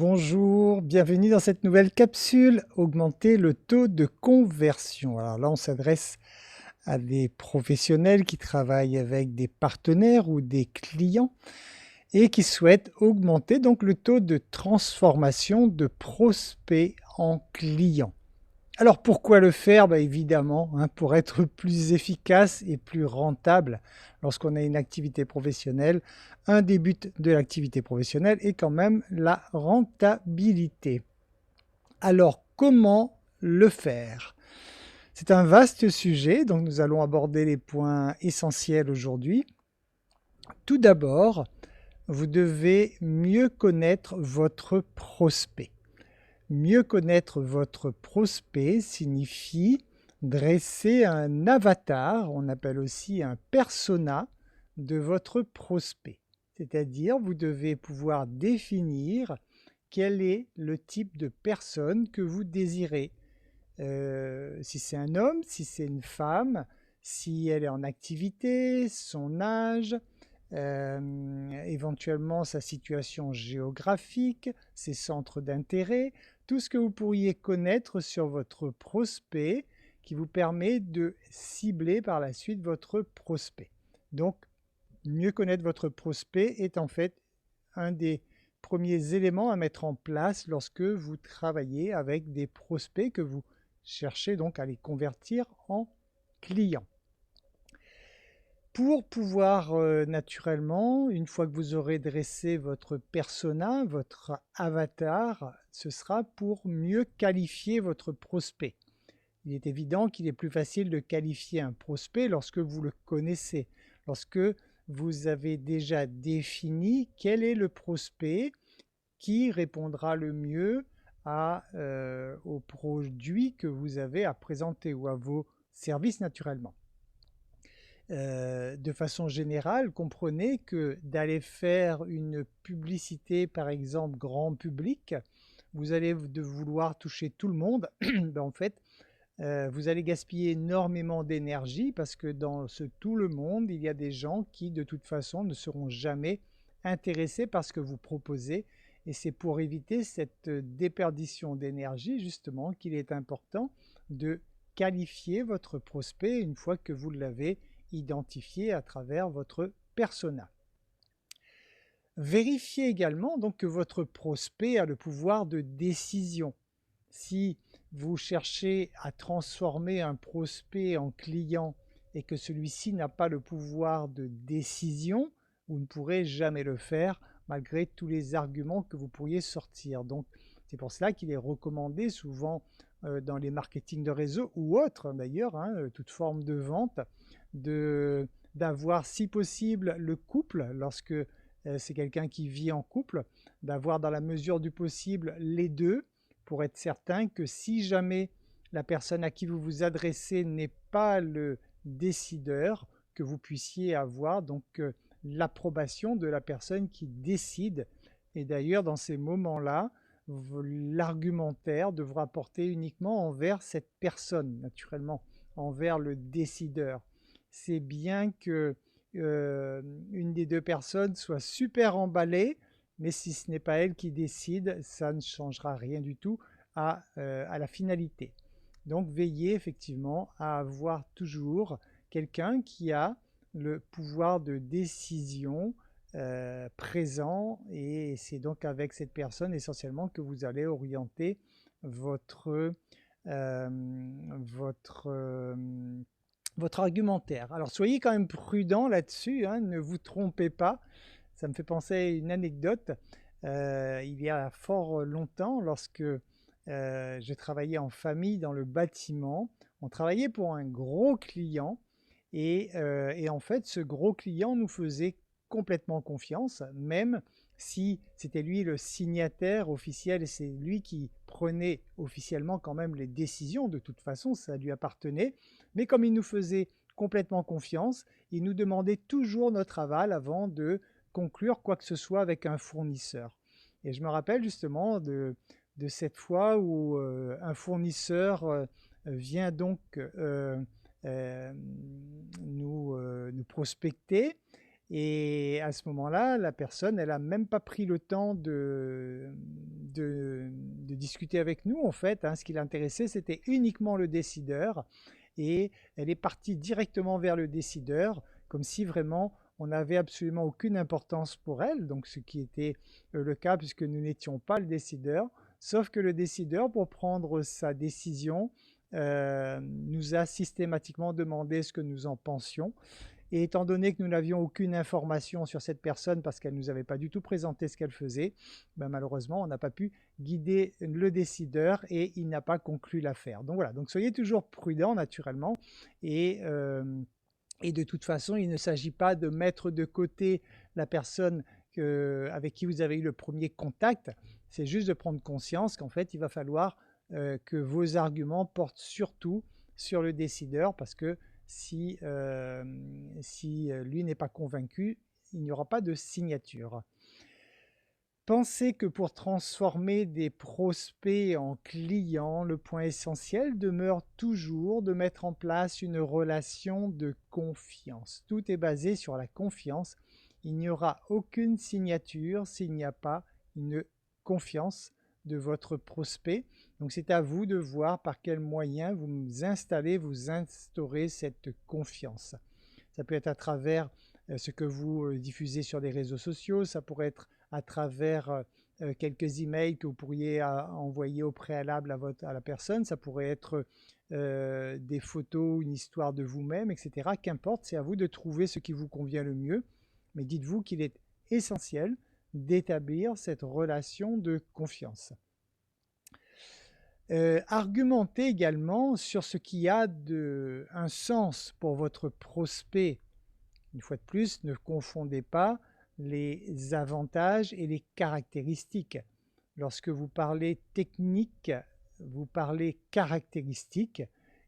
Bonjour, bienvenue dans cette nouvelle capsule, augmenter le taux de conversion. Alors là, on s'adresse à des professionnels qui travaillent avec des partenaires ou des clients et qui souhaitent augmenter donc le taux de transformation de prospects en clients. Alors pourquoi le faire? Évidemment, pour être plus efficace et plus rentable lorsqu'on a une activité professionnelle. Un des buts de l'activité professionnelle est quand même la rentabilité. Alors comment le faire? C'est un vaste sujet, donc nous allons aborder les points essentiels aujourd'hui. Tout d'abord, vous devez mieux connaître votre prospect. Mieux connaître votre prospect signifie dresser un avatar, on appelle aussi un persona, de votre prospect. C'est-à-dire, vous devez pouvoir définir quel est le type de personne que vous désirez. Si c'est un homme, si c'est une femme, si elle est en activité, son âge, éventuellement sa situation géographique, ses centres d'intérêt, tout ce que vous pourriez connaître sur votre prospect qui vous permet de cibler par la suite votre prospect. Donc, mieux connaître votre prospect est en fait un des premiers éléments à mettre en place lorsque vous travaillez avec des prospects que vous cherchez donc à les convertir en clients. Pour pouvoir naturellement, une fois que vous aurez dressé votre persona, votre avatar, ce sera pour mieux qualifier votre prospect. Il est évident qu'il est plus facile de qualifier un prospect lorsque vous le connaissez, lorsque vous avez déjà défini quel est le prospect qui répondra le mieux aux produits que vous avez à présenter ou à vos services naturellement. De façon générale, comprenez que d'aller faire une publicité, par exemple, grand public, vous allez vouloir toucher tout le monde. En fait, vous allez gaspiller énormément d'énergie parce que dans ce tout le monde, il y a des gens qui, de toute façon, ne seront jamais intéressés par ce que vous proposez. Et c'est pour éviter cette déperdition d'énergie, justement, qu'il est important de qualifier votre prospect une fois que vous l'avez identifié à travers votre persona. Vérifiez également donc que votre prospect a le pouvoir de décision. Si vous cherchez à transformer un prospect en client et que celui-ci n'a pas le pouvoir de décision, vous ne pourrez jamais le faire malgré tous les arguments que vous pourriez sortir. Donc c'est pour cela qu'il est recommandé souvent dans les marketing de réseau ou autres d'ailleurs, toute forme de vente, d'avoir si possible le couple lorsque c'est quelqu'un qui vit en couple, d'avoir dans la mesure du possible les deux pour être certain que si jamais la personne à qui vous vous adressez n'est pas le décideur, que vous puissiez avoir donc l'approbation de la personne qui décide. Et d'ailleurs, dans ces moments-là, l'argumentaire devra porter uniquement envers cette personne, naturellement, envers le décideur. C'est bien que une des deux personnes soit super emballée, mais si ce n'est pas elle qui décide, ça ne changera rien du tout à la finalité. Donc veillez effectivement à avoir toujours quelqu'un qui a le pouvoir de décision présent, et c'est donc avec cette personne essentiellement que vous allez orienter votre, euh, votre, euh, votre argumentaire. Alors soyez quand même prudent là-dessus, ne vous trompez pas. Ça me fait penser à une anecdote. Il y a fort longtemps, lorsque je travaillais en famille dans le bâtiment, on travaillait pour un gros client et en fait, ce gros client nous faisait complètement confiance, même si c'était lui le signataire officiel et c'est lui qui prenait officiellement quand même les décisions. De toute façon, ça lui appartenait. Mais comme il nous faisait complètement confiance, il nous demandait toujours notre aval avant de conclure quoi que ce soit avec un fournisseur. Et je me rappelle justement de cette fois où un fournisseur vient donc nous prospecter Et à ce moment-là, la personne, elle n'a même pas pris le temps de discuter avec nous, en fait, hein. Ce qui l'intéressait, c'était uniquement le décideur. Et elle est partie directement vers le décideur, comme si vraiment on n'avait absolument aucune importance pour elle, donc ce qui était le cas puisque nous n'étions pas le décideur, sauf que le décideur, pour prendre sa décision, nous a systématiquement demandé ce que nous en pensions. Et étant donné que nous n'avions aucune information sur cette personne parce qu'elle ne nous avait pas du tout présenté ce qu'elle faisait, ben malheureusement, on n'a pas pu guider le décideur et il n'a pas conclu l'affaire. Donc voilà, donc soyez toujours prudents naturellement et de toute façon, il ne s'agit pas de mettre de côté la personne avec qui vous avez eu le premier contact, c'est juste de prendre conscience qu'en fait, il va falloir que vos arguments portent surtout sur le décideur parce que si lui n'est pas convaincu, il n'y aura pas de signature. Pensez que pour transformer des prospects en clients, le point essentiel demeure toujours de mettre en place une relation de confiance. Tout est basé sur la confiance. Il n'y aura aucune signature s'il n'y a pas une confiance de votre prospect. Donc c'est à vous de voir par quels moyens vous instaurez cette confiance. Ça peut être à travers ce que vous diffusez sur des réseaux sociaux, ça pourrait être à travers quelques emails que vous pourriez envoyer au préalable à la personne, ça pourrait être des photos, une histoire de vous-même, etc. Qu'importe, c'est à vous de trouver ce qui vous convient le mieux, mais dites-vous qu'il est essentiel d'établir cette relation de confiance. Argumentez également sur ce qui a un sens pour votre prospect. Une fois de plus, ne confondez pas les avantages et les caractéristiques. Lorsque vous parlez technique, vous parlez caractéristiques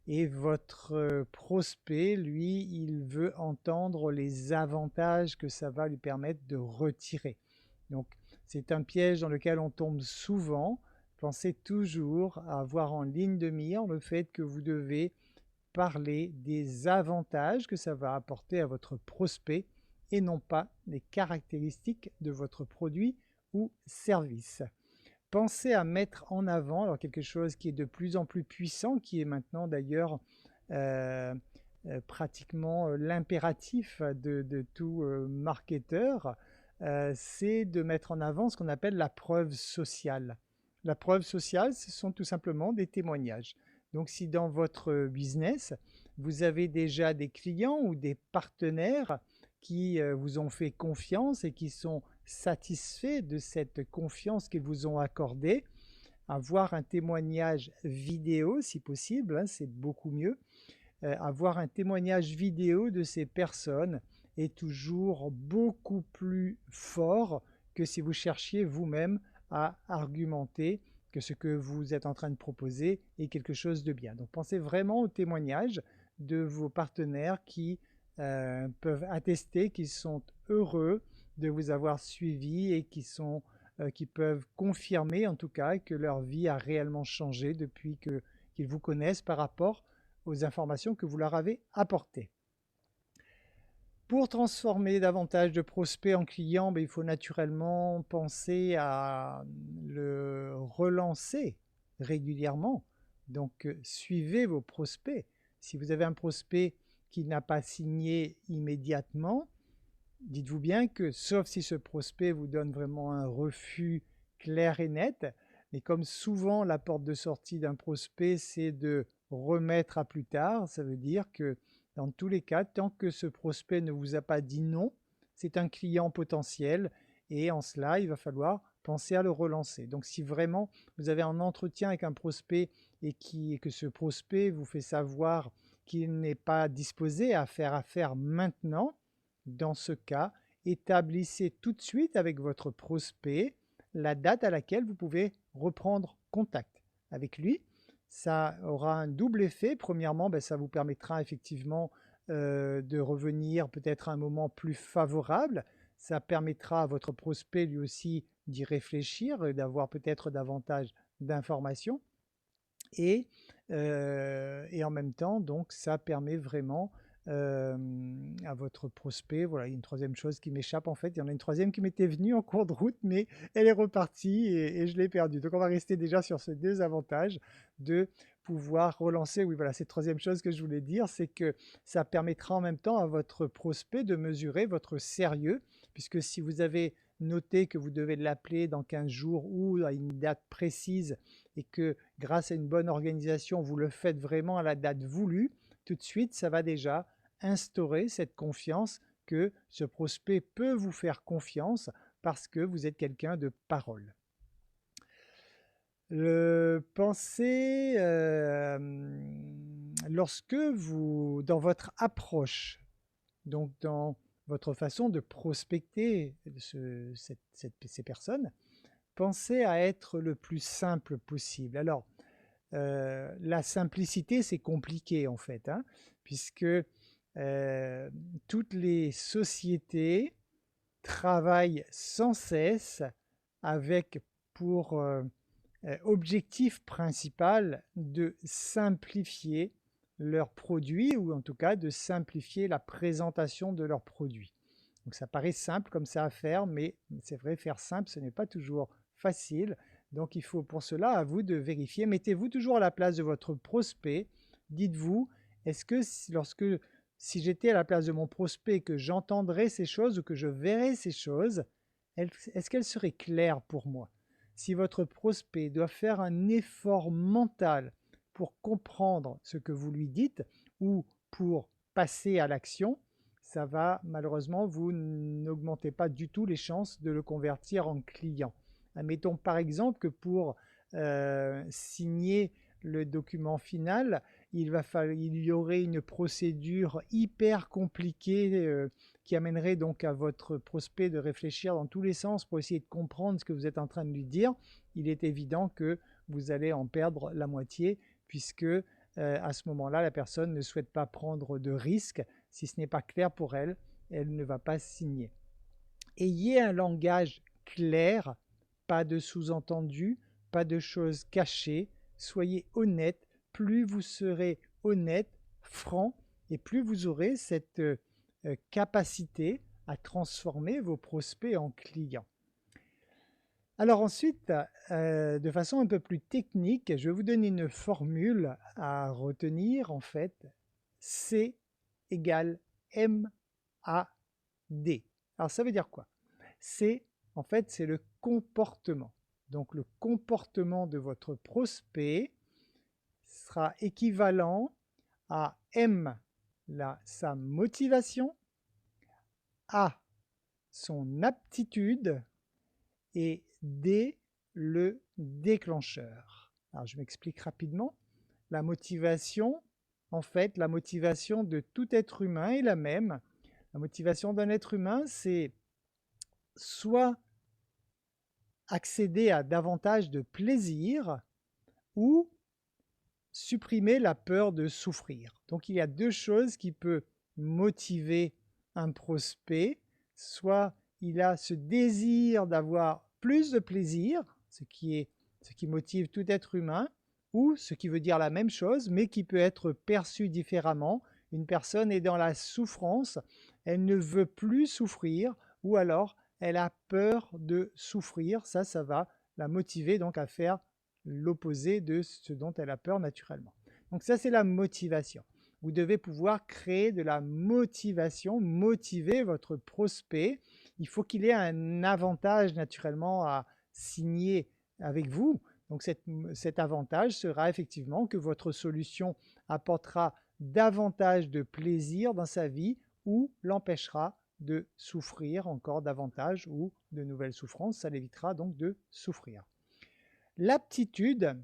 et votre prospect, lui, il veut entendre les avantages que ça va lui permettre de retirer. Donc, c'est un piège dans lequel on tombe souvent. Pensez toujours à avoir en ligne de mire le fait que vous devez parler des avantages que ça va apporter à votre prospect et non pas les caractéristiques de votre produit ou service. Pensez à mettre en avant alors quelque chose qui est de plus en plus puissant, qui est maintenant d'ailleurs pratiquement l'impératif de tout marketeur, c'est de mettre en avant ce qu'on appelle la preuve sociale. La preuve sociale, ce sont tout simplement des témoignages. Donc si dans votre business, vous avez déjà des clients ou des partenaires qui vous ont fait confiance et qui sont satisfaits de cette confiance qu'ils vous ont accordée, avoir un témoignage vidéo si possible, hein, c'est beaucoup mieux. Avoir un témoignage vidéo de ces personnes est toujours beaucoup plus fort que si vous cherchiez vous-même à argumenter que ce que vous êtes en train de proposer est quelque chose de bien. Donc pensez vraiment au témoignage de vos partenaires qui peuvent attester qu'ils sont heureux de vous avoir suivi et qui peuvent confirmer en tout cas que leur vie a réellement changé depuis qu'ils vous connaissent par rapport aux informations que vous leur avez apportées. Pour transformer davantage de prospects en clients, il faut naturellement penser à le relancer régulièrement. Donc, suivez vos prospects. Si vous avez un prospect qui n'a pas signé immédiatement, dites-vous bien que, sauf si ce prospect vous donne vraiment un refus clair et net, mais comme souvent la porte de sortie d'un prospect, c'est de remettre à plus tard, ça veut dire que dans tous les cas, tant que ce prospect ne vous a pas dit non, c'est un client potentiel et en cela, il va falloir penser à le relancer. Donc si vraiment vous avez un entretien avec un prospect et que ce prospect vous fait savoir qu'il n'est pas disposé à faire affaire maintenant, dans ce cas, établissez tout de suite avec votre prospect la date à laquelle vous pouvez reprendre contact avec lui. Ça aura un double effet. Premièrement, ça vous permettra effectivement de revenir peut-être à un moment plus favorable. Ça permettra à votre prospect lui aussi d'y réfléchir et d'avoir peut-être davantage d'informations. Et en même temps, donc, ça permet vraiment à votre prospect. Voilà, il y a une troisième chose qui m'échappe en fait. Il y en a une troisième qui m'était venue en cours de route, mais elle est repartie et je l'ai perdue. Donc on va rester déjà sur ces deux avantages de pouvoir relancer. Oui, voilà, cette troisième chose que je voulais dire, c'est que ça permettra en même temps à votre prospect de mesurer votre sérieux, puisque si vous avez noté que vous devez l'appeler dans 15 jours ou à une date précise et que grâce à une bonne organisation, vous le faites vraiment à la date voulue, tout de suite, ça va déjà instaurer cette confiance que ce prospect peut vous faire confiance parce que vous êtes quelqu'un de parole. Pensez lorsque vous, dans votre approche, donc dans votre façon de prospecter ces personnes, pensez à être le plus simple possible. Alors, la simplicité, c'est compliqué en fait, hein, puisque toutes les sociétés travaillent sans cesse avec pour objectif principal de simplifier leurs produits ou en tout cas de simplifier la présentation de leurs produits. Donc ça paraît simple comme ça à faire, mais c'est vrai, faire simple, ce n'est pas toujours facile. Donc il faut pour cela à vous de vérifier. Mettez-vous toujours à la place de votre prospect. Dites-vous, est-ce que si j'étais à la place de mon prospect, que j'entendrais ces choses ou que je verrais ces choses, est-ce qu'elles seraient claires pour moi? Si votre prospect doit faire un effort mental pour comprendre ce que vous lui dites ou pour passer à l'action, ça va malheureusement, vous n'augmentez pas du tout les chances de le convertir en client. Admettons par exemple que pour signer le document final, il y aurait une procédure hyper compliquée qui amènerait donc à votre prospect de réfléchir dans tous les sens pour essayer de comprendre ce que vous êtes en train de lui dire. Il est évident que vous allez en perdre la moitié puisque à ce moment-là, la personne ne souhaite pas prendre de risques. Si ce n'est pas clair pour elle, elle ne va pas signer. Ayez un langage clair, pas de sous-entendus, pas de choses cachées. Soyez honnête. Plus vous serez honnête, franc, et plus vous aurez cette capacité à transformer vos prospects en clients. Alors ensuite, de façon un peu plus technique, je vais vous donner une formule à retenir en fait. C égale MAD. Alors ça veut dire quoi? C, en fait, c'est le comportement. Donc le comportement de votre prospect sera équivalent à M, sa motivation, A, son aptitude, et D, le déclencheur. Alors je m'explique rapidement. La motivation, en fait, la motivation de tout être humain est la même. La motivation d'un être humain, c'est soit accéder à davantage de plaisir ou supprimer la peur de souffrir. Donc il y a deux choses qui peuvent motiver un prospect. Soit il a ce désir d'avoir plus de plaisir, ce qui motive tout être humain, ou ce qui veut dire la même chose, mais qui peut être perçu différemment. Une personne est dans la souffrance, elle ne veut plus souffrir, ou alors elle a peur de souffrir. Ça va la motiver donc à faire l'opposé de ce dont elle a peur naturellement. Donc ça, c'est la motivation. Vous devez pouvoir créer de la motivation, motiver votre prospect. Il faut qu'il ait un avantage naturellement à signer avec vous. Donc cet avantage sera effectivement que votre solution apportera davantage de plaisir dans sa vie ou l'empêchera de souffrir encore davantage ou de nouvelles souffrances. Ça l'évitera donc de souffrir. L'aptitude,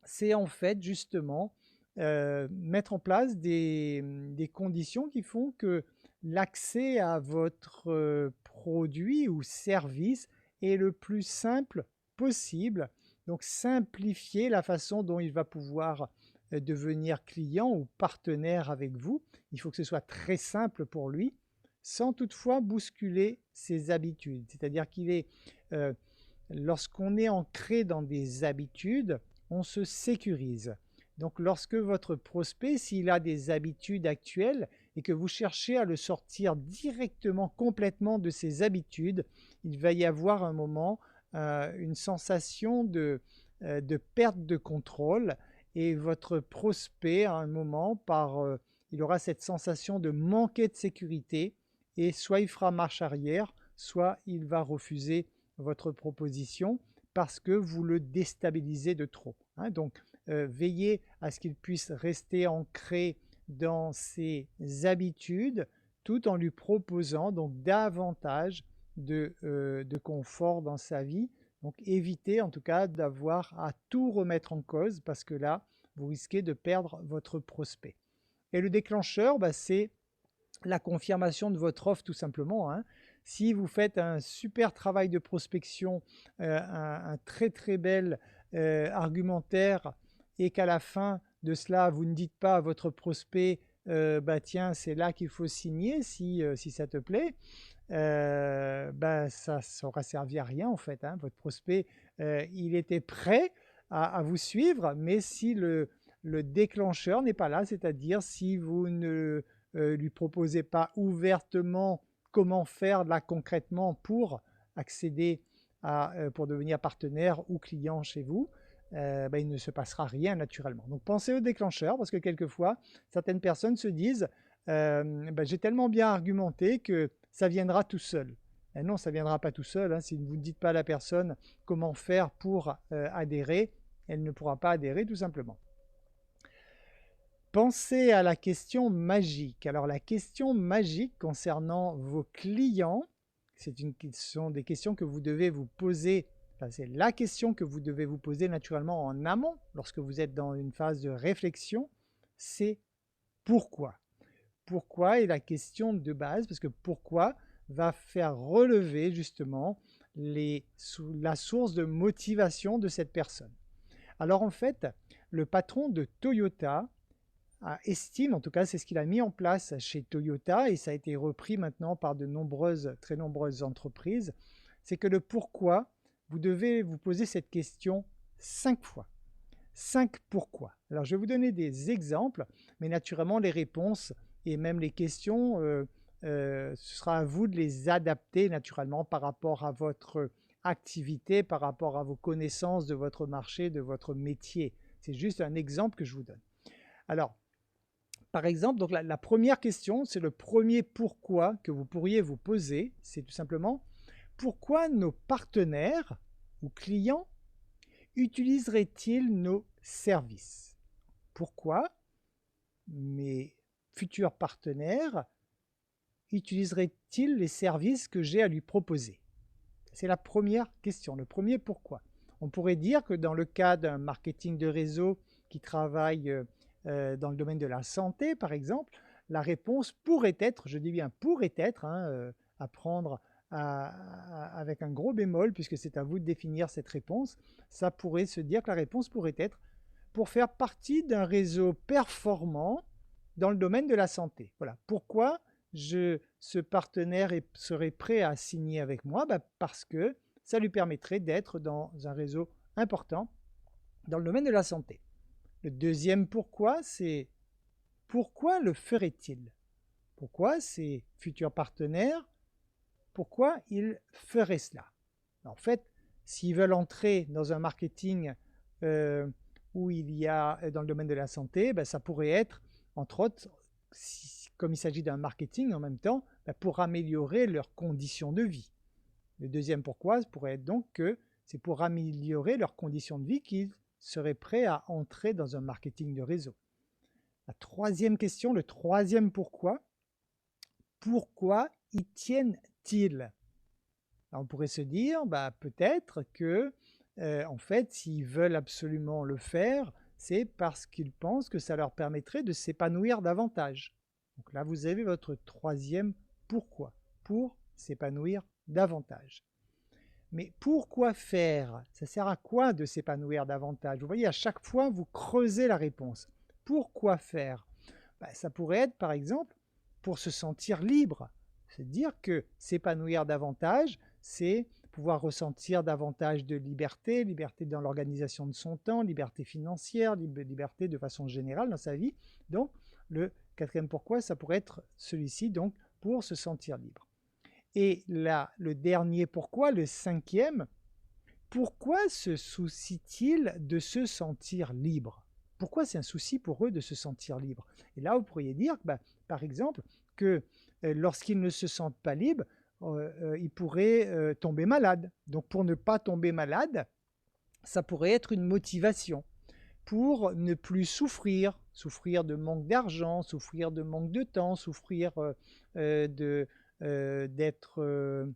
c'est en fait justement mettre en place des conditions qui font que l'accès à votre produit ou service est le plus simple possible. Donc simplifier la façon dont il va pouvoir devenir client ou partenaire avec vous. Il faut que ce soit très simple pour lui, sans toutefois bousculer ses habitudes. C'est-à-dire qu'il est, lorsqu'on est ancré dans des habitudes, on se sécurise. Donc lorsque votre prospect, s'il a des habitudes actuelles, et que vous cherchez à le sortir directement, complètement de ses habitudes, il va y avoir un moment une sensation de perte de contrôle et votre prospect, à un moment, il aura cette sensation de manquer de sécurité et soit il fera marche arrière, soit il va refuser votre proposition parce que vous le déstabilisez de trop. Hein. Donc, veillez à ce qu'il puisse rester ancré dans ses habitudes tout en lui proposant donc davantage de confort dans sa vie. Donc évitez en tout cas d'avoir à tout remettre en cause parce que là, vous risquez de perdre votre prospect. Et le déclencheur, c'est la confirmation de votre offre tout simplement. Hein. Si vous faites un super travail de prospection, un très très bel argumentaire et qu'à la fin de cela, vous ne dites pas à votre prospect tiens, c'est là qu'il faut signer si ça te plaît, ça n'aura servi à rien en fait. Hein. Votre prospect, il était prêt à vous suivre, mais si le déclencheur n'est pas là, c'est-à-dire si vous ne lui proposez pas ouvertement comment faire là concrètement pour accéder pour devenir partenaire ou client chez vous, il ne se passera rien naturellement. Donc pensez au déclencheur parce que quelquefois, certaines personnes se disent j'ai tellement bien argumenté que ça viendra tout seul. Et non, ça ne viendra pas tout seul. Hein. Si vous ne dites pas à la personne comment faire pour adhérer, elle ne pourra pas adhérer tout simplement. Pensez à la question magique. Alors la question magique concernant vos clients, ce sont des questions que vous devez vous poser. Enfin, c'est la question que vous devez vous poser naturellement en amont lorsque vous êtes dans une phase de réflexion, c'est pourquoi. Pourquoi est la question de base, parce que pourquoi va faire relever justement la source de motivation de cette personne. Alors en fait, le patron de Toyota estime, en tout cas c'est ce qu'il a mis en place chez Toyota et ça a été repris maintenant par de très nombreuses entreprises, c'est que le pourquoi, vous devez vous poser cette question 5 fois. 5 pourquoi. Alors je vais vous donner des exemples, mais naturellement les réponses et même les questions, ce sera à vous de les adapter naturellement par rapport à votre activité, par rapport à vos connaissances de votre marché, de votre métier. C'est juste un exemple que je vous donne. Alors, par exemple, donc la première question, c'est le premier pourquoi que vous pourriez vous poser, c'est tout simplement pourquoi nos partenaires ou clients utiliseraient-ils nos services? Pourquoi mes futurs partenaires utiliseraient-ils les services que j'ai à lui proposer? C'est la première question, le premier pourquoi. On pourrait dire que dans le cas d'un marketing de réseau qui travaille dans le domaine de la santé, par exemple, la réponse pourrait être, je dis bien pourrait être, à prendre avec un gros bémol, puisque c'est à vous de définir cette réponse, ça pourrait se dire que la réponse pourrait être pour faire partie d'un réseau performant dans le domaine de la santé. Voilà. Pourquoi ce partenaire serait prêt à signer avec moi? Parce que ça lui permettrait d'être dans un réseau important dans le domaine de la santé. Le deuxième pourquoi, c'est pourquoi le ferait-il? Pourquoi ces futurs partenaires, pourquoi ils feraient cela? En fait, s'ils veulent entrer dans un marketing où il y a dans le domaine de la santé, ça pourrait être, entre autres, comme il s'agit d'un marketing en même temps, pour améliorer leurs conditions de vie. Le deuxième pourquoi pourrait être donc que c'est pour améliorer leurs conditions de vie qu'ils seraient prêts à entrer dans un marketing de réseau. La troisième question, le troisième pourquoi y tiennent-ils? On pourrait se dire, peut-être que, en fait, s'ils veulent absolument le faire, c'est parce qu'ils pensent que ça leur permettrait de s'épanouir davantage. Donc là, vous avez votre troisième pourquoi, pour s'épanouir davantage. Mais pourquoi faire? Ça sert à quoi de s'épanouir davantage? Vous voyez, à chaque fois, vous creusez la réponse. Pourquoi faire? Ça pourrait être, par exemple, pour se sentir libre. C'est dire que s'épanouir davantage, c'est pouvoir ressentir davantage de liberté, liberté dans l'organisation de son temps, liberté financière, liberté de façon générale dans sa vie. Donc, le quatrième pourquoi, ça pourrait être celui-ci, donc pour se sentir libre. Et là, le dernier pourquoi, le cinquième, pourquoi se soucient-ils de se sentir libre? Pourquoi c'est un souci pour eux de se sentir libre? Et là, vous pourriez dire, par exemple, que lorsqu'ils ne se sentent pas libres, ils pourraient tomber malades. Donc pour ne pas tomber malade, ça pourrait être une motivation pour ne plus souffrir, souffrir de manque d'argent, souffrir de manque de temps, souffrir d'être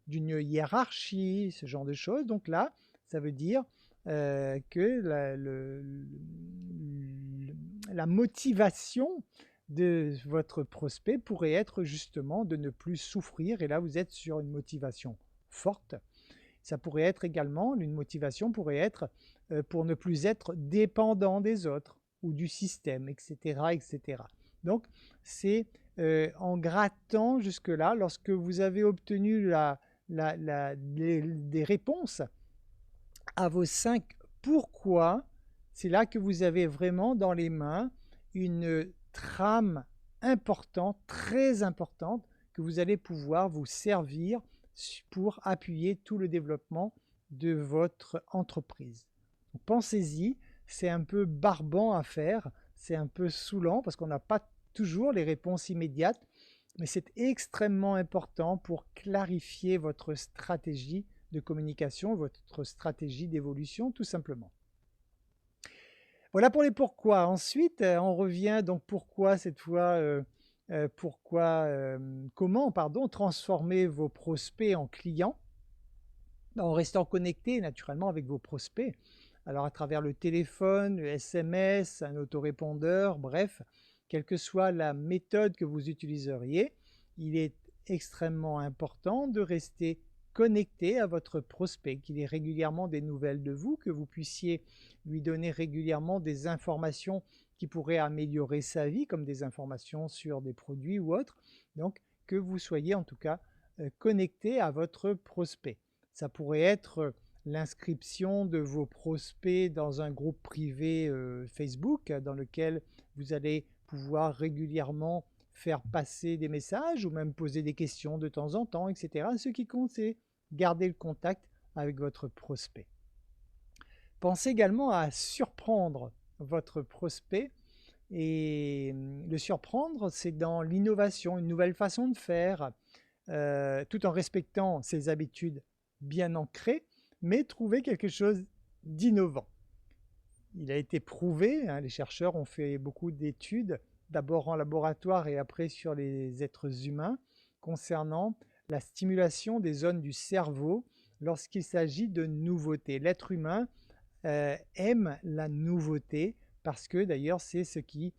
d'une hiérarchie, ce genre de choses. Donc là, ça veut dire que la motivation de votre prospect pourrait être justement de ne plus souffrir. Et là, vous êtes sur une motivation forte. Ça pourrait être également, une motivation pourrait être pour ne plus être dépendant des autres ou du système, etc. etc. Donc, c'est en grattant jusque-là, lorsque vous avez obtenu des réponses à vos 5 pourquoi, c'est là que vous avez vraiment dans les mains une trame importante, très importante, que vous allez pouvoir vous servir pour appuyer tout le développement de votre entreprise. Pensez-y, c'est un peu barbant à faire, c'est un peu saoulant parce qu'on n'a pas toujours les réponses immédiates, mais c'est extrêmement important pour clarifier votre stratégie de communication, votre stratégie d'évolution, tout simplement. Voilà pour les pourquoi. Ensuite, on revient donc pourquoi cette fois, comment transformer vos prospects en clients en restant connecté naturellement avec vos prospects. Alors à travers le téléphone, le SMS, un autorépondeur, bref, quelle que soit la méthode que vous utiliseriez, il est extrêmement important de rester connecté à votre prospect, qu'il ait régulièrement des nouvelles de vous, que vous puissiez lui donner régulièrement des informations qui pourraient améliorer sa vie, comme des informations sur des produits ou autres. Donc que vous soyez en tout cas connecté à votre prospect. Ça pourrait être l'inscription de vos prospects dans un groupe privé Facebook dans lequel vous allez pouvoir régulièrement faire passer des messages ou même poser des questions de temps en temps, etc. Ce qui compte, c'est garder le contact avec votre prospect. Pensez également à surprendre votre prospect. Et le surprendre, c'est dans l'innovation, une nouvelle façon de faire, tout en respectant ses habitudes bien ancrées, mais trouver quelque chose d'innovant. Il a été prouvé, les chercheurs ont fait beaucoup d'études, d'abord en laboratoire et après sur les êtres humains, concernant la stimulation des zones du cerveau lorsqu'il s'agit de nouveautés. L'être humain aime la nouveauté parce que d'ailleurs c'est ce qui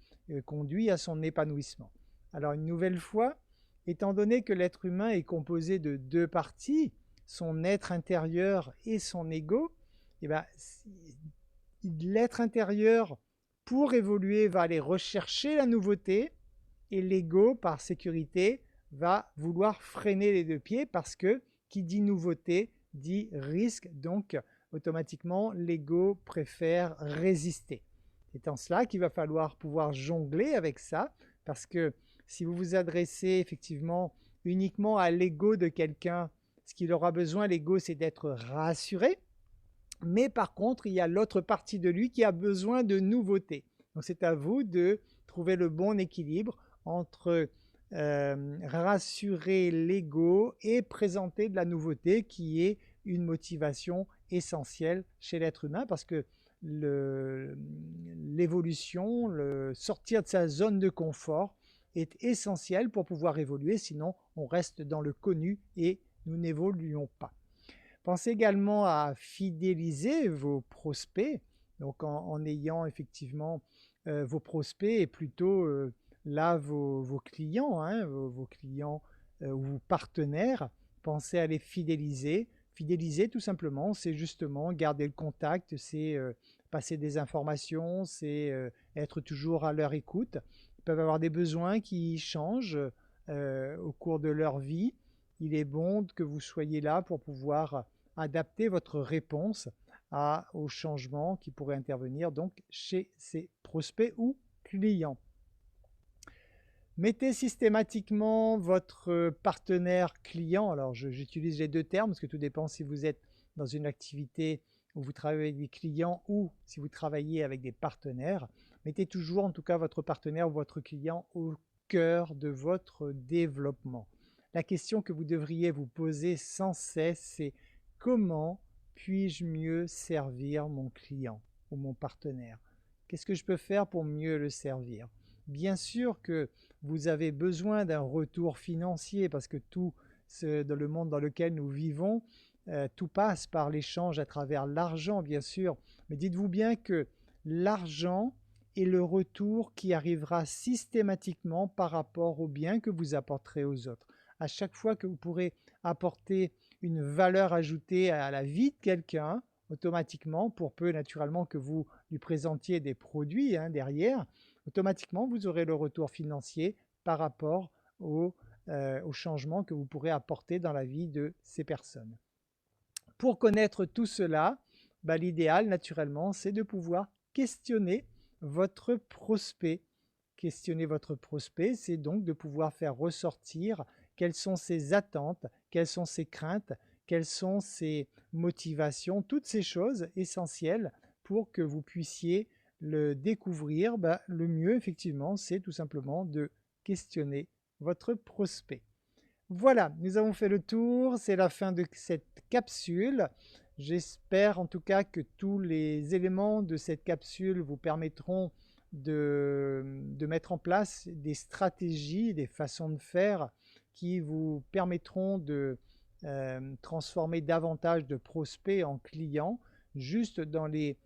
conduit à son épanouissement. Alors une nouvelle fois, étant donné que l'être humain est composé de deux parties, son être intérieur et son ego, l'être intérieur, pour évoluer, va aller rechercher la nouveauté et l'ego, par sécurité, va vouloir freiner les deux pieds parce que qui dit nouveauté dit risque, donc automatiquement l'ego préfère résister. C'est en cela qu'il va falloir pouvoir jongler avec ça, parce que si vous vous adressez effectivement uniquement à l'ego de quelqu'un, ce qu'il aura besoin, l'ego, c'est d'être rassuré, mais par contre, il y a l'autre partie de lui qui a besoin de nouveautés. Donc c'est à vous de trouver le bon équilibre entre rassurer l'ego et présenter de la nouveauté qui est une motivation essentielle chez l'être humain, parce que l'évolution, le sortir de sa zone de confort est essentiel pour pouvoir évoluer, sinon on reste dans le connu et nous n'évoluons pas. Pensez également à fidéliser vos prospects, donc en ayant effectivement vos prospects et plutôt là vos clients, vos clients ou vos partenaires, pensez à les fidéliser. Fidéliser tout simplement, c'est justement garder le contact, c'est passer des informations, c'est être toujours à leur écoute. Ils peuvent avoir des besoins qui changent au cours de leur vie. Il est bon que vous soyez là pour pouvoir adapter votre réponse aux changements qui pourraient intervenir donc chez ces prospects ou clients. Mettez systématiquement votre partenaire client, alors j'utilise les deux termes parce que tout dépend si vous êtes dans une activité où vous travaillez avec des clients ou si vous travaillez avec des partenaires. Mettez toujours en tout cas votre partenaire ou votre client au cœur de votre développement. La question que vous devriez vous poser sans cesse, c'est comment puis-je mieux servir mon client ou mon partenaire? Qu'est-ce que je peux faire pour mieux le servir? Bien sûr que vous avez besoin d'un retour financier parce que tout dans le monde dans lequel nous vivons, tout passe par l'échange à travers l'argent, bien sûr. Mais dites-vous bien que l'argent est le retour qui arrivera systématiquement par rapport au bien que vous apporterez aux autres. À chaque fois que vous pourrez apporter une valeur ajoutée à la vie de quelqu'un, automatiquement, pour peu naturellement que vous lui présentiez des produits derrière, automatiquement vous aurez le retour financier par rapport au changement que vous pourrez apporter dans la vie de ces personnes. Pour connaître tout cela, l'idéal naturellement c'est de pouvoir questionner votre prospect. Questionner votre prospect, c'est donc de pouvoir faire ressortir quelles sont ses attentes, quelles sont ses craintes, quelles sont ses motivations, toutes ces choses essentielles pour que vous puissiez le découvrir. Le mieux, effectivement, c'est tout simplement de questionner votre prospect. Voilà, nous avons fait le tour, c'est la fin de cette capsule. J'espère en tout cas que tous les éléments de cette capsule vous permettront de mettre en place des stratégies, des façons de faire qui vous permettront de transformer davantage de prospects en clients. Juste dans les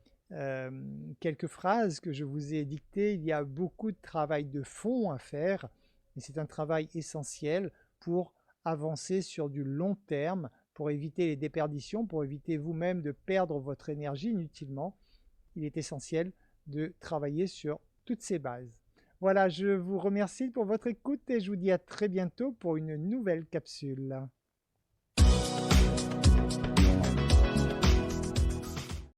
quelques phrases que je vous ai dictées, il y a beaucoup de travail de fond à faire et c'est un travail essentiel pour avancer sur du long terme, pour éviter les déperditions, pour éviter vous-même de perdre votre énergie inutilement. Il est essentiel de travailler sur toutes ces bases. Voilà, je vous remercie pour votre écoute et je vous dis à très bientôt pour une nouvelle capsule.